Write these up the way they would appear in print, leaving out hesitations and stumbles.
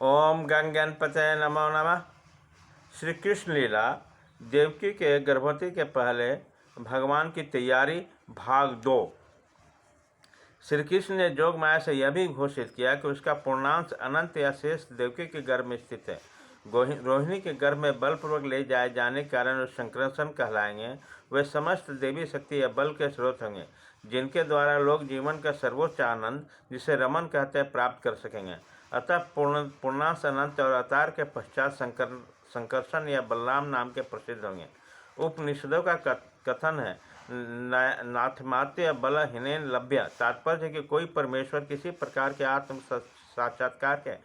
ओम गंगणपतये नमो नमः। श्री कृष्ण लीला देवकी के गर्भवती के पहले भगवान की तैयारी भाग 2। श्री कृष्ण ने जोग माया से यह भी घोषित किया कि उसका पूर्णांश अनंत या शेष देवकी के गर्भ में स्थित है। रोहिणी के गर्भ में बलपूर्वक ले जाए जाने के कारण वो संकर्षण कहलाएंगे। वे समस्त देवी शक्ति या बल के स्रोत होंगे, जिनके द्वारा लोग जीवन का सर्वोच्च आनंद, जिसे रमन कहते हैं, प्राप्त कर सकेंगे। अतः पूर्णांश अनंत और अवतार के पश्चात संकर्षण या बलराम नाम के प्रसिद्ध होंगे। उपनिषदों का कथन है, नाथमात्य बल हिनेन लभ्य। तात्पर्य है कि कोई परमेश्वर किसी प्रकार के आत्म साक्षात्कार के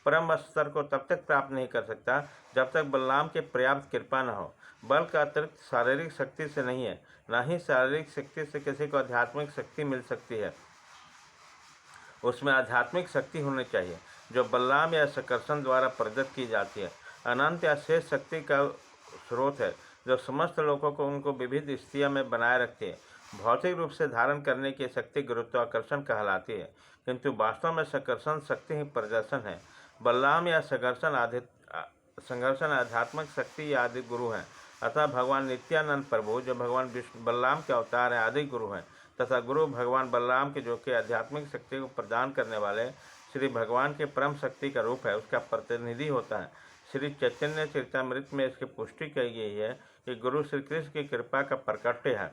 परम स्तर को तब तक प्राप्त नहीं कर सकता जब तक बलराम की पर्याप्त कृपा न हो। बल का अतिरिक्त शारीरिक शक्ति से नहीं है, न ही शारीरिक शक्ति से किसी को आध्यात्मिक शक्ति मिल सकती है। उसमें आध्यात्मिक शक्ति होनी चाहिए जो बलराम या संकर्षण द्वारा प्रदत्त की जाती है। अनंत या शेष शक्ति का स्रोत है जो समस्त लोगों को उनको विविध स्थितियों में बनाए रखती है। भौतिक रूप से धारण करने की शक्ति गुरुत्वाकर्षण कहलाती है, किंतु वास्तव में संकर्षण शक्ति ही प्रदर्शन है। बलराम या संघर्षण आध्यात्मिक शक्ति या आदि गुरु हैं। अतः भगवान नित्यानंद प्रभु, जो भगवान विष्णु बलराम के अवतार हैं, आदि गुरु हैं, तथा गुरु भगवान बलराम के, जो कि आध्यात्मिक शक्ति को प्रदान करने वाले श्री भगवान के परम शक्ति का रूप है, उसका प्रतिनिधि होता है। श्री चैतन्य चरितमृत में इसकी पुष्टि की गई है कि गुरु श्री कृष्ण की कृपा का प्रकट्य है।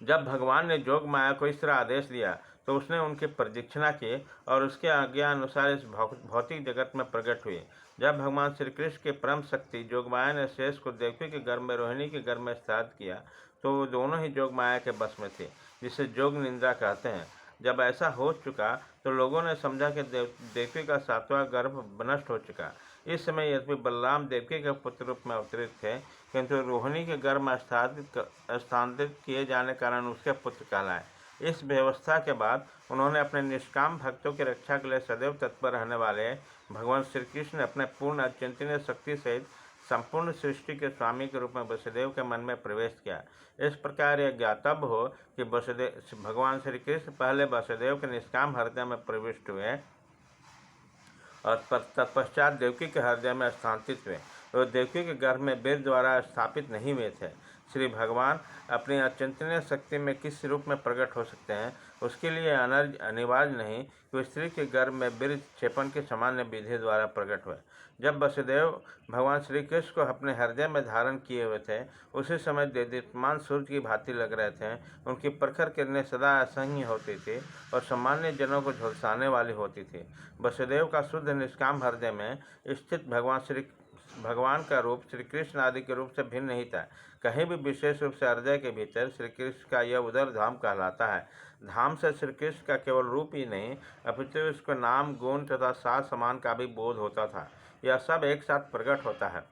जब भगवान ने जोग माया को इस तरह आदेश दिया तो उसने उनकी प्रदक्षिणा की और उसके आज्ञा अनुसार इस भौतिक जगत में प्रकट हुई। जब भगवान श्री कृष्ण के परम शक्ति जोग माया ने शेष को देवकी के गर्भ में, रोहिणी के गर्भ में स्थापित किया तो वो दोनों ही जोग माया के बस में थे, जिसे जोग निंद्रा कहते हैं। जब ऐसा हो चुका तो लोगों ने समझा कि देवकी का 7वां गर्भ नष्ट हो चुका। इस समय यद्यपि बलराम देवकी के पुत्र रूप में अवतरित थे, किंतु रोहिणी के गर्भ में स्थानांतरित किए जाने के कारण उसके पुत्र कहलाए। इस व्यवस्था के बाद उन्होंने अपने निष्काम भक्तों की रक्षा के लिए सदैव तत्पर रहने वाले भगवान श्री कृष्ण ने अपने पूर्ण अचिंतनीय शक्ति सहित संपूर्ण सृष्टि के स्वामी के रूप में वसुदेव के मन में प्रवेश किया। इस प्रकार यह ज्ञातव्य हो कि भगवान श्री कृष्ण पहले वसुदेव के निष्काम हृदय में प्रविष्ट हुए और तत्पश्चात देवकी के हृदय में स्थानांतरित हुए। वो देवकी के गर्भ में वेद द्वारा स्थापित नहीं हुए थे। श्री भगवान अपनी अचिंतनीय शक्ति में किस रूप में प्रकट हो सकते हैं, उसके लिए अनिवार्य नहीं कि स्त्री के गर्भ में बीज क्षेपण के सामान्य विधि द्वारा प्रकट हुए। जब वसुदेव भगवान श्री कृष्ण को अपने हृदय में धारण किए हुए थे, उसी समय देदीप्यमान सूर्य की भांति लग रहे थे। उनकी प्रखर किरणें सदा असह्य होती थी और सामान्य जनों को झुलसाने वाली होती थी। वसुदेव का शुद्ध निष्काम हृदय में स्थित भगवान का रूप श्री कृष्ण आदि के रूप से भिन्न नहीं था। कहीं भी विशेष रूप से हृदय के भीतर श्री कृष्ण का यह उदर धाम कहलाता है। धाम से श्री कृष्ण का केवल रूप ही नहीं, अपितु उसको नाम, गुण तथा साज समान का भी बोध होता था। यह सब एक साथ प्रकट होता है।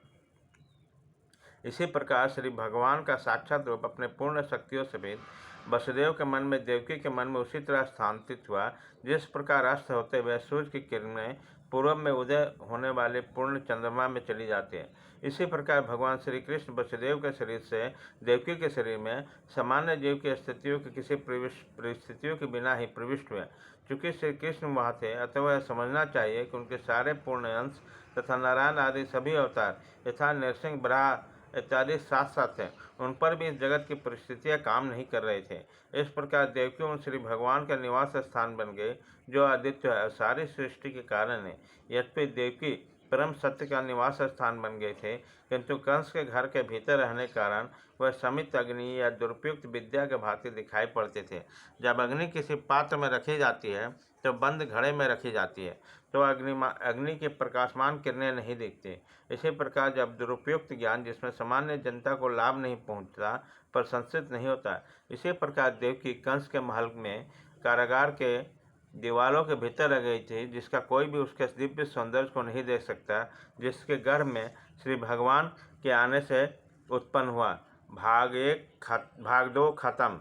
इसी प्रकार श्री भगवान का साक्षात रूप अपने पूर्ण शक्तियों समेत वसुदेव के मन में, देवकी के मन में उसी तरह स्थानांतरित हुआ जिस प्रकार अस्त होते हुए सूर्य की किरणें पूर्व में उदय होने वाले पूर्ण चंद्रमा में चली जाती है। इसी प्रकार भगवान श्री कृष्ण वसुदेव के शरीर से देवकी के शरीर में सामान्य जीव की स्थितियों की किसी परिस्थितियों के बिना ही प्रविष्ट हुए। चूँकि श्री कृष्ण वहाँ थे, अतः वह समझना चाहिए कि उनके सारे पूर्ण अंश तथा नारायण आदि सभी अवतार यथा नरसिंह, बराह इत्यादि साथ साथ थे। उन पर भी इस जगत की परिस्थितियाँ काम नहीं कर रहे थे। इस प्रकार देवकी उन श्री भगवान का निवास स्थान बन गए, जो आदित्य है, सारी सृष्टि के कारण है। यद्यपि देवकी परम सत्य का निवास स्थान बन गए थे, किंतु कंस के घर के भीतर रहने के कारण वह समित अग्नि या दुरुपयुक्त विद्या के भांति दिखाई पड़ते थे। जब अग्नि किसी पात्र में रखी जाती है तो बंद घड़े में रखी जाती है, तो अग्नि के प्रकाशमान किरणें नहीं दिखती। इसी प्रकार जब दुरुपयुक्त ज्ञान, जिसमें सामान्य जनता को लाभ नहीं पहुंचता, पर संस्कृत नहीं होता, इसी प्रकार देवकी कंस के महल में कारागार के दीवालों के भीतर रह गई थी, जिसका कोई भी उसके दिव्य सौंदर्य को नहीं देख सकता, जिसके गर्भ में श्री भगवान के आने से उत्पन्न हुआ। भाग 2 खत्म।